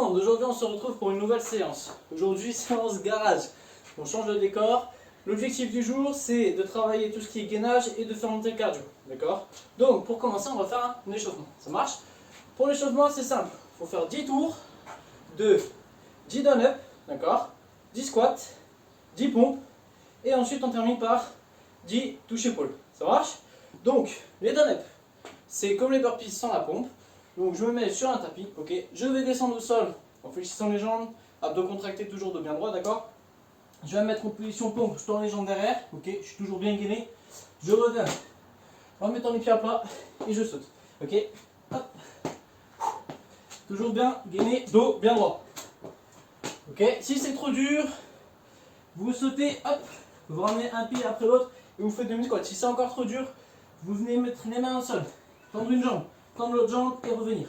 monde, aujourd'hui on se retrouve pour une nouvelle séance. Aujourd'hui séance garage, on change de décor. L'objectif du jour c'est de travailler tout ce qui est gainage et de faire monter le cardio, d'accord? Donc pour commencer on va faire un échauffement, ça marche? Pour l'échauffement c'est simple, il faut faire 10 tours de 10 down-up, d'accord? 10 squats, 10 pompes et ensuite on termine par 10 touches-épaules, ça marche? Donc les down-up c'est comme les burpees sans la pompe. Donc je me mets sur un tapis, ok. Je vais descendre au sol en fléchissant les jambes, abdos contractés, toujours dos bien droit, d'accord. Je vais me mettre en position pompe, je tourne les jambes derrière, ok. Je suis toujours bien gainé. Je reviens en mettant les pieds à plat et je saute, ok. Hop. Toujours bien gainé, dos bien droit. Ok. Si c'est trop dur, vous sautez, hop, vous ramenez un pied après l'autre et vous faites demi-squat. Si c'est encore trop dur, vous venez mettre les mains au sol, tendre une jambe, tendre l'autre jambe et revenir.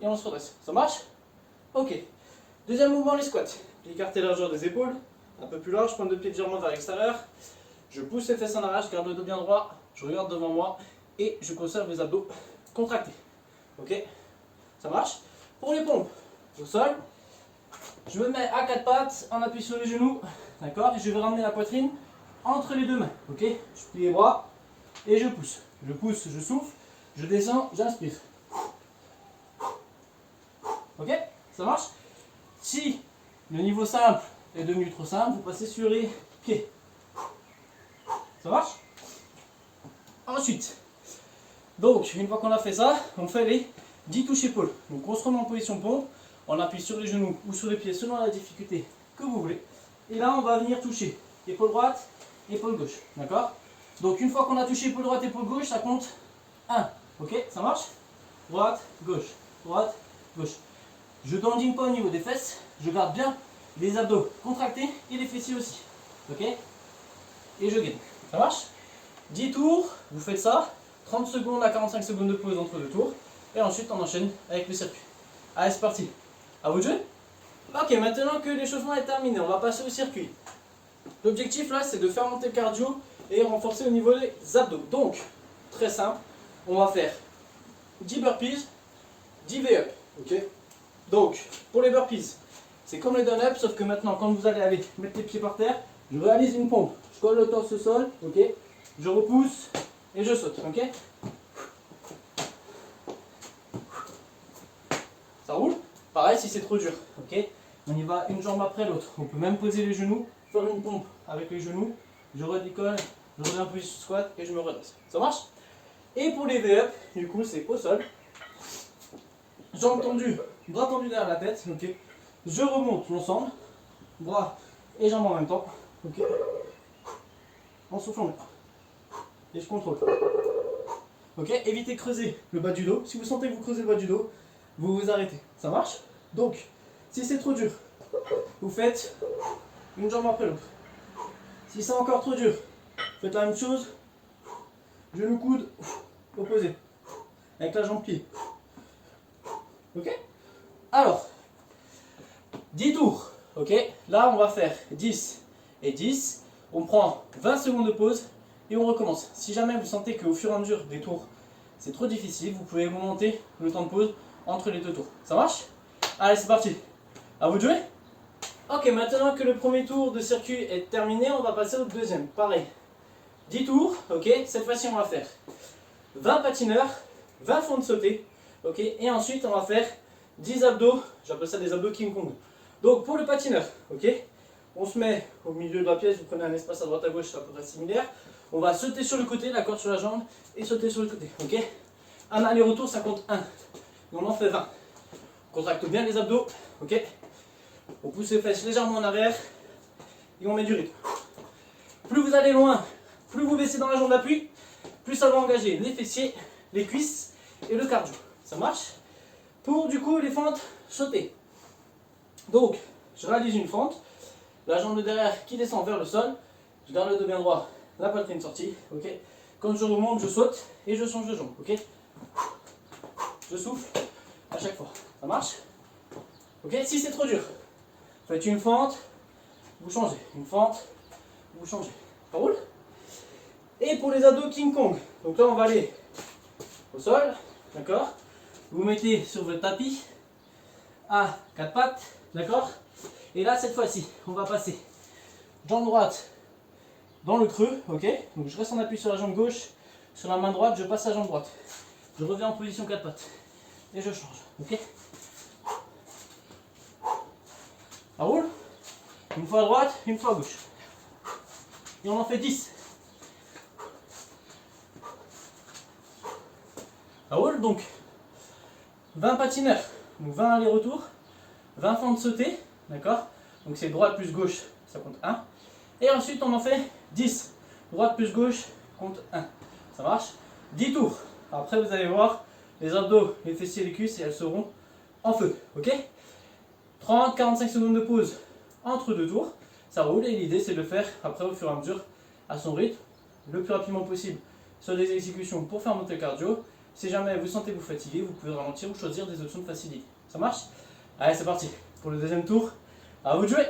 Et on se redresse. Ça marche? Ok. Deuxième mouvement, les squats. Écartez la largeur des épaules, un peu plus large, pointe de pied légèrement vers l'extérieur. Je pousse les fesses en arrière, je garde le dos bien droit, je regarde devant moi et je conserve les abdos contractés. Ok? Ça marche? Pour les pompes, au sol, je me mets à quatre pattes en appui sur les genoux, d'accord? Et je vais ramener la poitrine entre les deux mains. Ok? Je plie les bras et je pousse. Je pousse, je souffle, je descends, j'inspire. Ok? Ça marche? Si le niveau simple est devenu trop simple, vous passez sur les pieds. Ça marche? Ensuite, donc une fois qu'on a fait ça, on fait les 10 touches épaules. Donc on se remet en position pompe, on appuie sur les genoux ou sur les pieds selon la difficulté que vous voulez. Et là on va venir toucher épaule droite, épaule gauche. D'accord? Donc une fois qu'on a touché épaule droite, épaule gauche, ça compte 1. Ok? Ça marche? Droite, gauche, droite, gauche. Je dandine pas au niveau des fesses, je garde bien les abdos contractés et les fessiers aussi. Ok? Et je gaine. Ça marche? 10 tours, vous faites ça, 30 secondes à 45 secondes de pause entre deux tours, et ensuite on enchaîne avec le circuit. Allez, c'est parti. À vous de jouer? Ok, maintenant que l'échauffement est terminé, on va passer au circuit. L'objectif là, c'est de faire monter le cardio et renforcer au niveau des abdos. Donc, très simple, on va faire 10 burpees, 10 V-up. Ok? Donc, pour les burpees, c'est comme les down-up, sauf que maintenant, quand vous allez aller mettre les pieds par terre, je réalise une pompe. Je colle le torse au sol, ok? Je repousse et je saute, ok? Ça roule? Pareil si c'est trop dur, ok? On y va une jambe après l'autre. On peut même poser les genoux, faire une pompe avec les genoux. Je redécolle, je reviens en position squat et je me redresse. Ça marche? Et pour les V-up, du coup, c'est au sol. Jambes tendues, bras tendus derrière la tête, ok. Je remonte l'ensemble, bras et jambes en même temps, ok. En soufflant. Et je contrôle. Ok, évitez de creuser le bas du dos. Si vous sentez que vous creusez le bas du dos, vous vous arrêtez. Ça marche? Donc, si c'est trop dur, vous faites une jambe après l'autre. Si c'est encore trop dur, faites la même chose. Genou coude opposé. Avec la jambe pliée. Ok? Alors, 10 tours. Ok? Là, on va faire 10 et 10. On prend 20 secondes de pause et on recommence. Si jamais vous sentez qu'au fur et à mesure des tours, c'est trop difficile, vous pouvez augmenter le temps de pause entre les deux tours. Ça marche? Allez, c'est parti. À vous de jouer? Ok, maintenant que le premier tour de circuit est terminé, on va passer au deuxième. Pareil. 10 tours, ok? Cette fois-ci, on va faire 20 patineurs, 20 fonds de sauter, ok? Et ensuite, on va faire 10 abdos, j'appelle ça des abdos King Kong. Donc, pour le patineur, ok? On se met au milieu de la pièce, vous prenez un espace à droite à gauche, c'est à peu près similaire. On va sauter sur le côté, la corde sur la jambe, et sauter sur le côté, ok? Un aller-retour, ça compte 1. Et on en fait 20. On contracte bien les abdos, ok? On pousse les fesses légèrement en arrière, et on met du rythme. Plus vous allez loin, plus vous baissez dans la jambe d'appui, plus ça va engager les fessiers, les cuisses et le cardio. Ça marche? Pour du coup les fentes sautées. Donc, je réalise une fente, la jambe de derrière qui descend vers le sol, je garde le dos bien droit, la poitrine sortie, ok? Quand je remonte, je saute et je change de jambe, ok? Je souffle à chaque fois. Ça marche? Ok? Si c'est trop dur, faites une fente, vous changez. Une fente, vous changez. Ça roule? Et pour les abdos King Kong, donc là on va aller au sol, d'accord? Vous mettez sur votre tapis, à 4 pattes, d'accord? Et là, cette fois-ci, on va passer jambe droite dans le creux, ok? Donc je reste en appui sur la jambe gauche, sur la main droite, je passe la jambe droite. Je reviens en position 4 pattes et je change, ok? Ça roule? Une fois à droite, une fois à gauche. Et on en fait 10. Ça roule? Donc 20 patineurs, donc 20 allers-retours, 20 fentes sautées, d'accord? Donc c'est droite plus gauche, ça compte 1. Et ensuite on en fait 10. Droite plus gauche compte 1. Ça marche? 10 tours. Après vous allez voir, les abdos, les fessiers, les cuisses, et elles seront en feu. Ok? 30-45 secondes de pause entre deux tours. Ça roule et l'idée c'est de le faire après au fur et à mesure à son rythme, le plus rapidement possible sur des exécutions pour faire monter le cardio. Si jamais vous sentez vous fatiguer, vous pouvez ralentir ou choisir des options de facilité. Ça marche? Allez, c'est parti pour le deuxième tour. À vous de jouer!